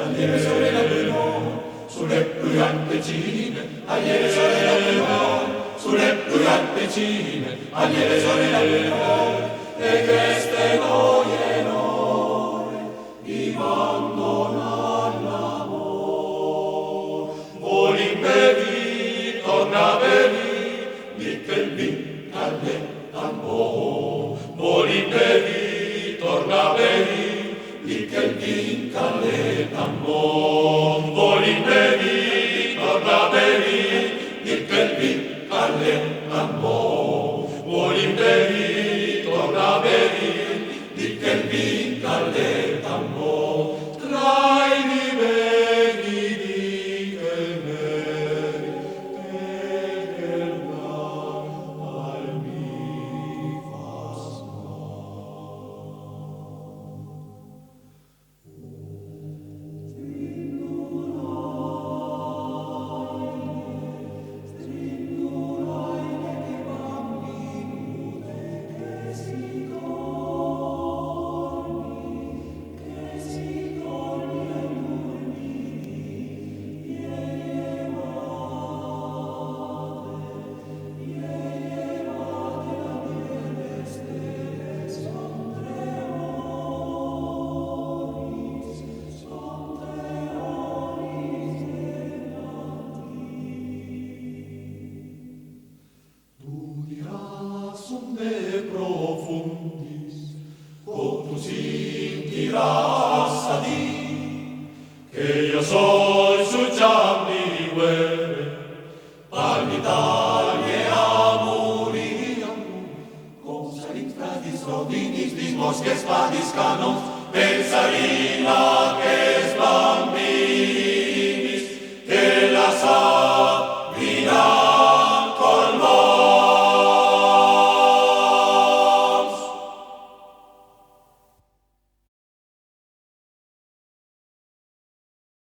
Aglieve sorella Bruno, sulle brillante cime, aglieve sorella Bruno, sulle brillante cime, aglieve sorella Bruno, e queste noie noi, abbandona l'amor. Voli bevi, torna bevi, di che il vin calle tambor. Voli bevi, torna bevi, di che il vin calle tambor. Voli bevi, torna bevi, di che il vin calle tambor. Voli bevi, torna bevi, di che il vin calle tambor. Traini bevi, di che bevi, che al mi fas de profundis, cotus intiras a di, que yo soy su chamnigue, palmitalie amuriam, consalit fratis rovinis, dis bosques padis canos, pensarina que es bambina.